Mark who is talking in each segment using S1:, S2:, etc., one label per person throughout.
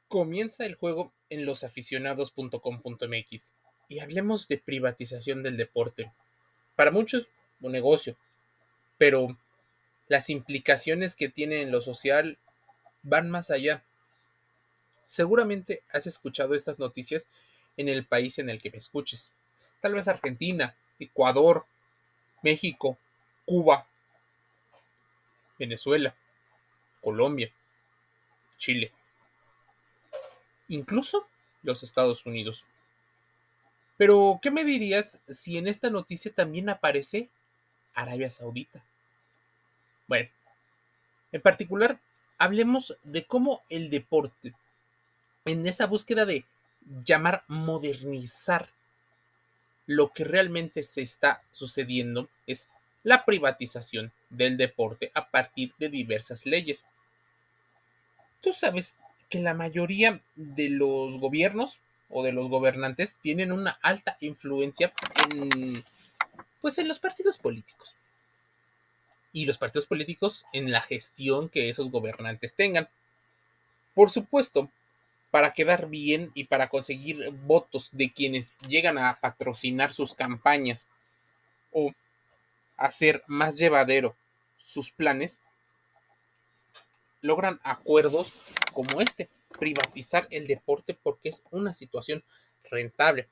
S1: Comienza el juego en losaficionados.com.mx y hablemos de privatización del deporte. Para muchos, un negocio, pero las implicaciones que tiene en lo social van más allá. Seguramente has escuchado estas noticias en el país en el que me escuches. Tal vez Argentina, Ecuador, México, Cuba, Venezuela, Colombia, Chile, incluso los Estados Unidos. Pero, ¿qué me dirías si en esta noticia también aparece Arabia Saudita? Bueno, en particular, hablemos de cómo el deporte, en esa búsqueda de llamar modernizar lo que realmente se está sucediendo, es la privatización del deporte a partir de diversas leyes. Tú sabes que la mayoría de los gobiernos o de los gobernantes tienen una alta influencia en, pues, en los partidos políticos y los partidos políticos en la gestión que esos gobernantes tengan. Por supuesto, para quedar bien y para conseguir votos de quienes llegan a patrocinar sus campañas o hacer más llevadero sus planes, logran acuerdos como este, privatizar el deporte porque es una situación rentable.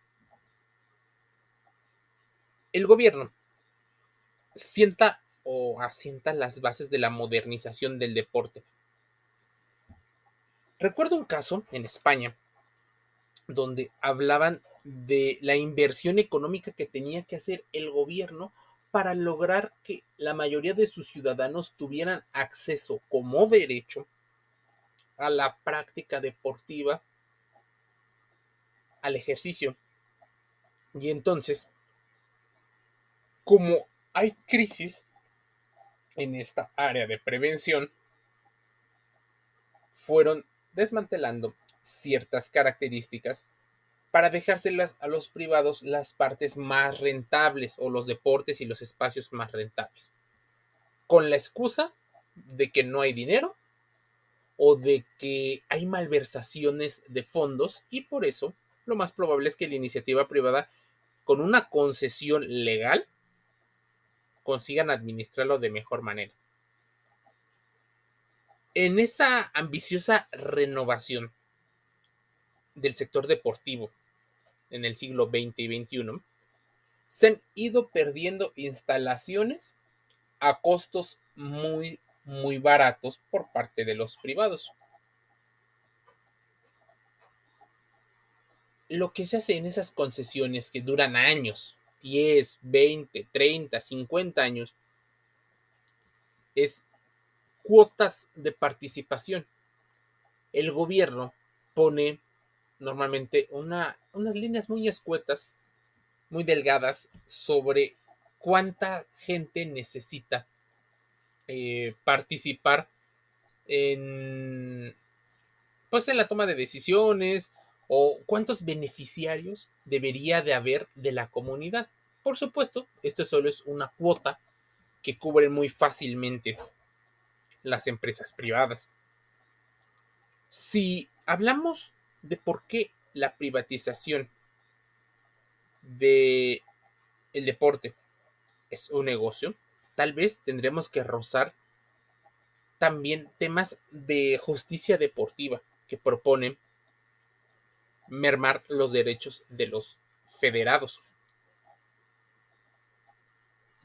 S1: El gobierno sienta o asienta las bases de la modernización del deporte. Recuerdo un caso en España donde hablaban de la inversión económica que tenía que hacer el gobierno para lograr que la mayoría de sus ciudadanos tuvieran acceso como derecho a la práctica deportiva, al ejercicio. Y entonces, como hay crisis en esta área de prevención, fueron desmantelando ciertas características para dejárselas a los privados las partes más rentables o los deportes y los espacios más rentables, con la excusa de que no hay dinero o de que hay malversaciones de fondos y por eso lo más probable es que la iniciativa privada con una concesión legal consigan administrarlo de mejor manera. En esa ambiciosa renovación del sector deportivo en el siglo XX y XXI, se han ido perdiendo instalaciones a costos muy baratos por parte de los privados. Lo que se hace en esas concesiones que duran años, 10, 20, 30, 50 años, es cuotas de participación. El gobierno pone normalmente unas líneas muy escuetas, muy delgadas, sobre cuánta gente necesita participar en, pues, en la toma de decisiones o cuántos beneficiarios debería de haber de la comunidad. Por supuesto, esto solo es una cuota que cubren muy fácilmente las empresas privadas. Si hablamos de por qué la privatización del deporte es un negocio, tal vez tendremos que rozar también temas de justicia deportiva que proponen mermar los derechos de los federados.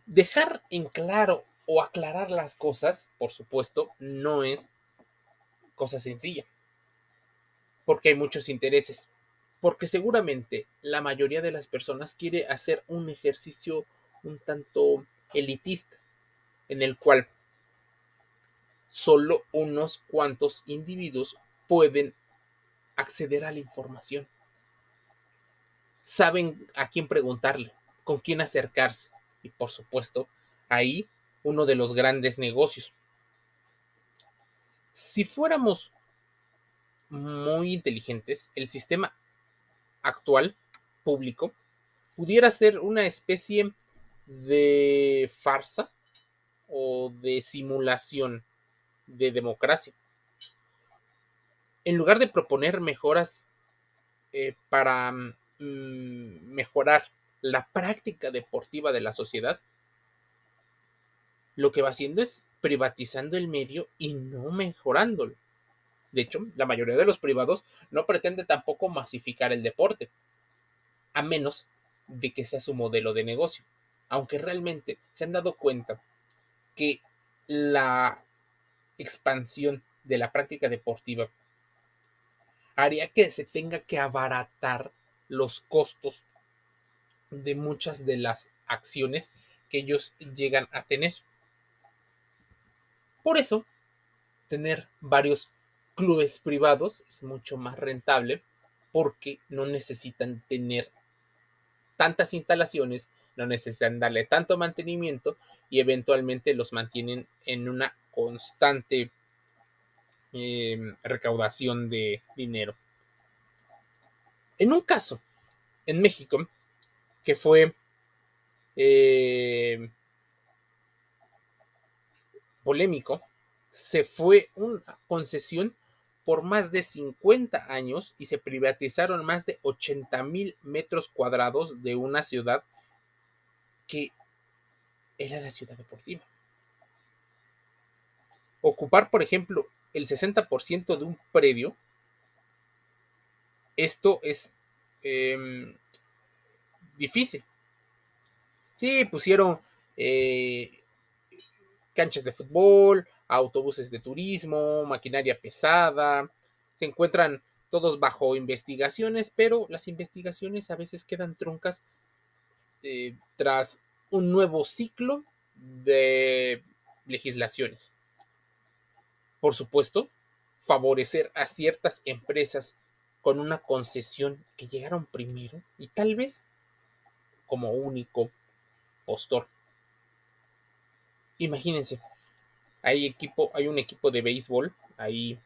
S1: Dejar en claro o aclarar las cosas, por supuesto, no es cosa sencilla, porque hay muchos intereses, porque seguramente la mayoría de las personas quiere hacer un ejercicio un tanto elitista, en el cual solo unos cuantos individuos pueden acceder a la información. Saben a quién preguntarle, con quién acercarse y por supuesto ahí uno de los grandes negocios. Si fuéramos muy inteligentes, el sistema actual público pudiera ser una especie de farsa o de simulación de democracia, en lugar de proponer mejoras para mejorar la práctica deportiva de la sociedad, lo que va haciendo es privatizando el medio y no mejorándolo. De hecho, la mayoría de los privados no pretende tampoco masificar el deporte, a menos de que sea su modelo de negocio. Aunque realmente se han dado cuenta que la expansión de la práctica deportiva haría que se tenga que abaratar los costos de muchas de las acciones que ellos llegan a tener. Por eso, tener varios clubes privados es mucho más rentable porque no necesitan tener tantas instalaciones, no necesitan darle tanto mantenimiento y eventualmente los mantienen en una constante recaudación de dinero. En un caso, en México, que fue eh, polémico, se fue una concesión por más de 50 años y se privatizaron más de 80,000 metros cuadrados de una ciudad que era la ciudad deportiva. Ocupar, por ejemplo, el 60% de un predio, esto es eh, difícil. Sí, pusieron eh, canchas de fútbol, autobuses de turismo, maquinaria pesada, se encuentran todos bajo investigaciones, pero las investigaciones a veces quedan truncas tras un nuevo ciclo de legislaciones. Por supuesto, favorecer a ciertas empresas con una concesión que llegaron primero y tal vez como único postor. Imagínense, hay un equipo de béisbol ahí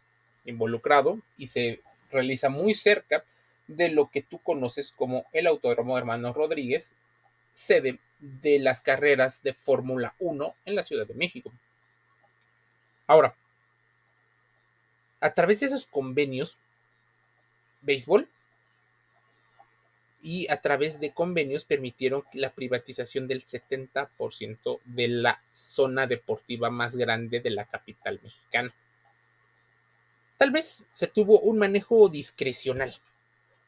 S1: involucrado y se realiza muy cerca de lo que tú conoces como el Autódromo Hermanos Rodríguez, sede de las carreras de Fórmula 1 en la Ciudad de México. Ahora, a través de esos convenios, béisbol y a través de convenios permitieron la privatización del 70% de la zona deportiva más grande de la capital mexicana. Tal vez se tuvo un manejo discrecional,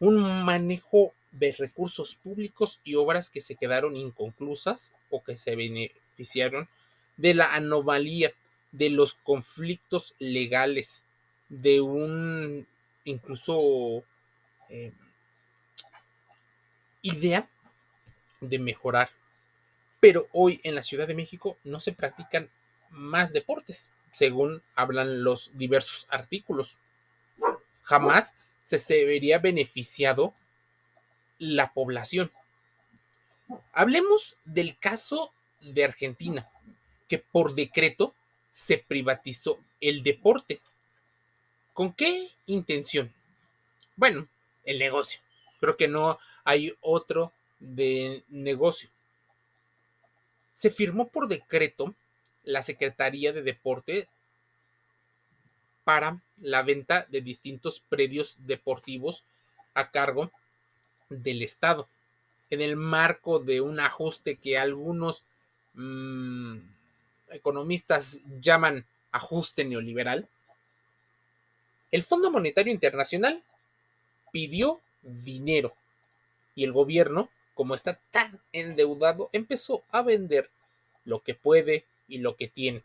S1: un manejo de recursos públicos y obras que se quedaron inconclusas o que se beneficiaron de la anomalía, de los conflictos legales, de un incluso eh, idea de mejorar. Pero hoy en la Ciudad de México no se practican más deportes, según hablan los diversos artículos. Jamás se vería beneficiado la población. Hablemos del caso de Argentina, que por decreto se privatizó el deporte. ¿Con qué intención? Bueno, el negocio. Creo que no hay otro de negocio. Se firmó por decreto la Secretaría de Deporte para la venta de distintos predios deportivos a cargo del Estado, en el marco de un ajuste que algunos economistas llaman ajuste neoliberal. El Fondo Monetario Internacional pidió dinero y el gobierno, como está tan endeudado, empezó a vender lo que puede y lo que tiene.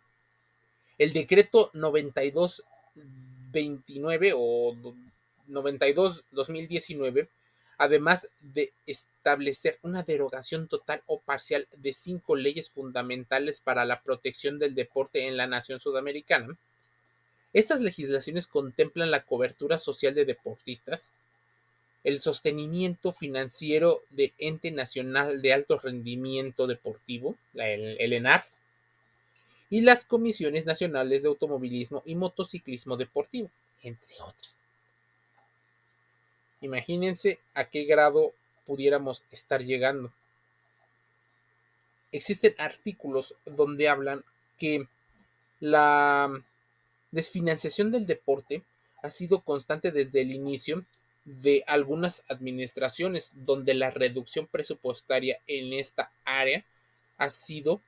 S1: El decreto 9229 o 92-2019, además de establecer una derogación total o parcial de 5 leyes fundamentales para la protección del deporte en la nación sudamericana. Estas legislaciones contemplan la cobertura social de deportistas, el sostenimiento financiero del Ente Nacional de Alto Rendimiento Deportivo, el ENARF, y las comisiones nacionales de automovilismo y motociclismo deportivo, entre otras. Imagínense a qué grado pudiéramos estar llegando. Existen artículos donde hablan que la desfinanciación del deporte ha sido constante desde el inicio de algunas administraciones, donde la reducción presupuestaria en esta área ha sido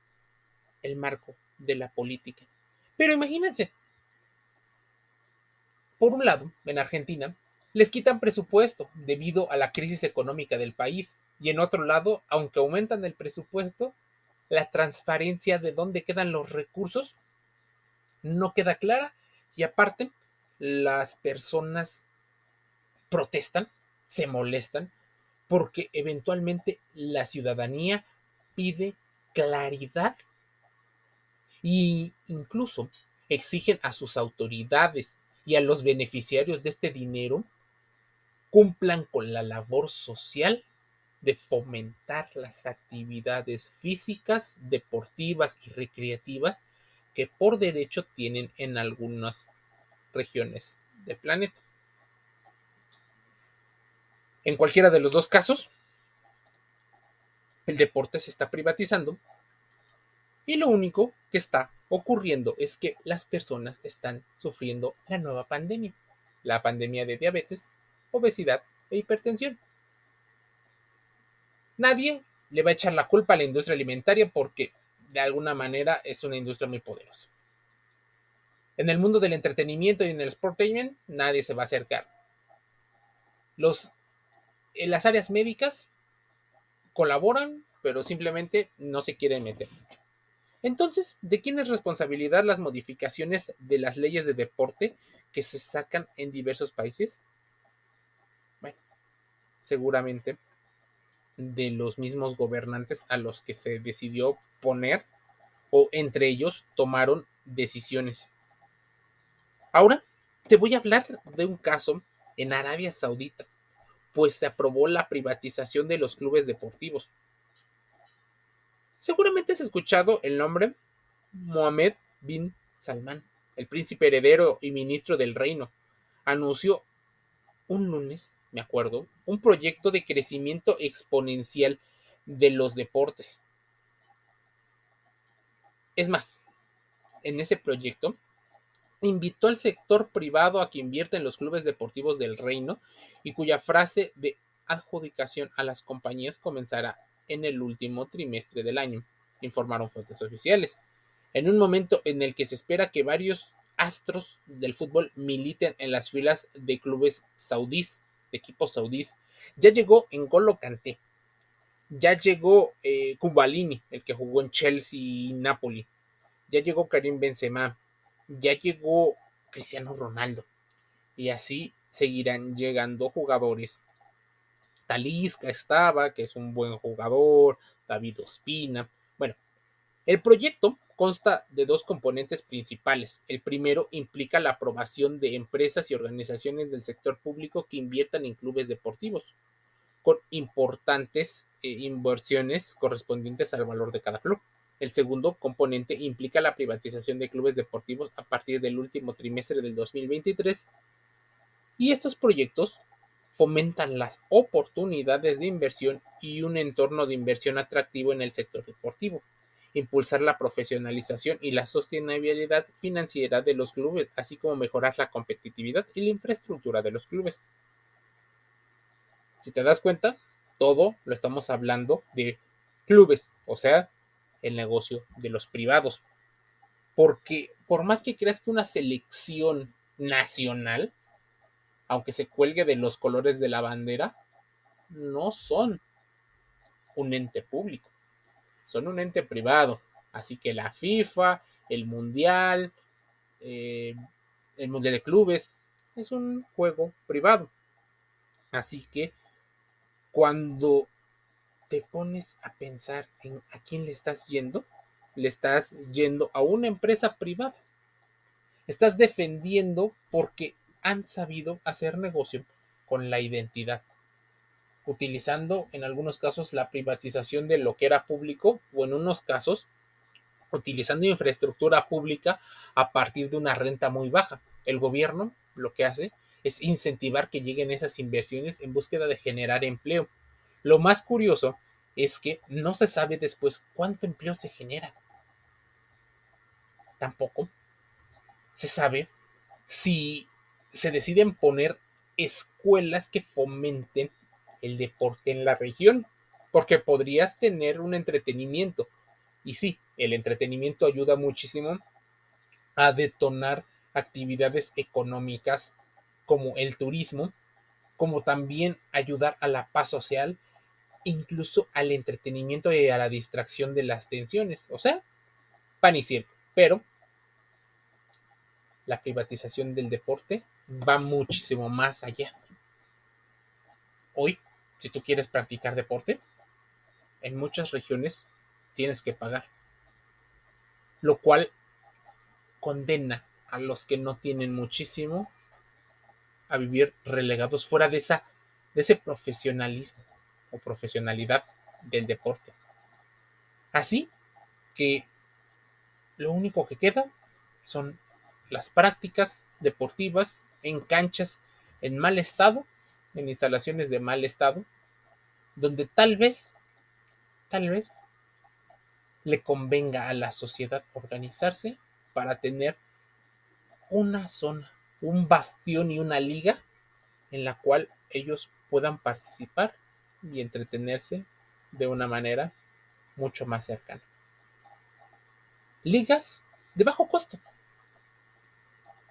S1: el marco de la política. Pero imagínense, por un lado, en Argentina, les quitan presupuesto debido a la crisis económica del país, y en otro lado, aunque aumentan el presupuesto, la transparencia de dónde quedan los recursos no queda clara, y aparte, las personas protestan, se molestan, porque eventualmente la ciudadanía pide claridad e incluso exigen a sus autoridades y a los beneficiarios de este dinero cumplan con la labor social de fomentar las actividades físicas, deportivas y recreativas que por derecho tienen en algunas regiones del planeta. En cualquiera de los dos casos, el deporte se está privatizando y lo único que está ocurriendo es que las personas están sufriendo la nueva pandemia, la pandemia de diabetes, obesidad e hipertensión. Nadie le va a echar la culpa a la industria alimentaria porque de alguna manera es una industria muy poderosa. En el mundo del entretenimiento y en el sportainment, nadie se va a acercar. En las áreas médicas colaboran, pero simplemente no se quieren meter. Entonces, ¿de quién es responsabilidad las modificaciones de las leyes de deporte que se sacan en diversos países? Bueno, seguramente de los mismos gobernantes a los que se decidió poner o entre ellos tomaron decisiones. Ahora te voy a hablar de un caso en Arabia Saudita, pues se aprobó la privatización de los clubes deportivos. Seguramente has escuchado el nombre Mohammed bin Salman, el príncipe heredero y ministro del reino. Anunció un lunes, me acuerdo, un proyecto de crecimiento exponencial de los deportes. Es más, en ese proyecto invitó al sector privado a que invierta en los clubes deportivos del reino y cuya frase de adjudicación a las compañías comenzará en el último trimestre del año, informaron fuentes oficiales. En un momento en el que se espera que varios astros del fútbol militen en las filas de clubes saudíes, de equipos saudíes, ya llegó N'Golo Kanté, ya llegó Kubalini, el que jugó en Chelsea y Napoli, ya llegó Karim Benzema, ya llegó Cristiano Ronaldo, y así seguirán llegando jugadores. Talisca estaba, que es un buen jugador, David Ospina. Bueno, el proyecto consta de dos componentes principales. El primero implica la aprobación de empresas y organizaciones del sector público que inviertan en clubes deportivos, con importantes inversiones correspondientes al valor de cada club. El segundo componente implica la privatización de clubes deportivos a partir del último trimestre del 2023, y estos proyectos fomentan las oportunidades de inversión y un entorno de inversión atractivo en el sector deportivo, impulsar la profesionalización y la sostenibilidad financiera de los clubes, así como mejorar la competitividad y la infraestructura de los clubes. Si te das cuenta, todo lo estamos hablando de clubes, o sea, el negocio de los privados. Porque por más que creas que una selección nacional, aunque se cuelgue de los colores de la bandera, no son un ente público, son un ente privado. Así que la FIFA, eh, el Mundial de Clubes, es un juego privado. Así que cuando te pones a pensar en a quién le estás yendo a una empresa privada. Estás defendiendo porque han sabido hacer negocio con la identidad, utilizando en algunos casos la privatización de lo que era público o en unos casos utilizando infraestructura pública a partir de una renta muy baja. El gobierno lo que hace es incentivar que lleguen esas inversiones en búsqueda de generar empleo. Lo más curioso es que no se sabe después cuánto empleo se genera. Tampoco se sabe si se deciden poner escuelas que fomenten el deporte en la región, porque podrías tener un entretenimiento. Y sí, el entretenimiento ayuda muchísimo a detonar actividades económicas como el turismo, como también ayudar a la paz social, incluso al entretenimiento y a la distracción de las tensiones. O sea, pan y circo. Pero la privatización del deporte va muchísimo más allá. Hoy, si tú quieres practicar deporte, en muchas regiones tienes que pagar, lo cual condena a los que no tienen muchísimo a vivir relegados fuera de ese profesionalismo o profesionalidad del deporte. Así que lo único que queda son las prácticas deportivas en canchas en mal estado, en instalaciones de mal estado, donde tal vez le convenga a la sociedad organizarse para tener una zona, un bastión y una liga en la cual ellos puedan participar y entretenerse de una manera mucho más cercana. Ligas de bajo costo.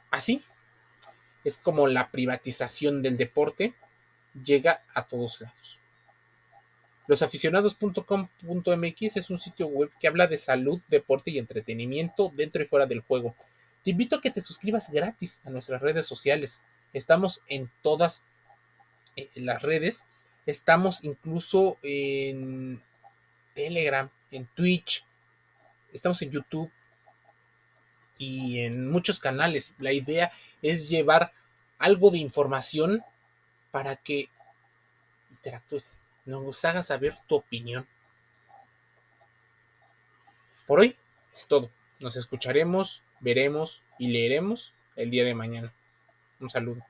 S1: Así es como la privatización del deporte llega a todos lados. Losaficionados.com.mx es un sitio web que habla de salud, deporte y entretenimiento dentro y fuera del juego. Te invito a que te suscribas gratis a nuestras redes sociales. Estamos en todas las redes. Estamos incluso en Telegram, en Twitch, estamos en YouTube y en muchos canales. La idea es llevar algo de información para que interactúes, nos hagas saber tu opinión. Por hoy es todo. Nos escucharemos, veremos y leeremos el día de mañana. Un saludo.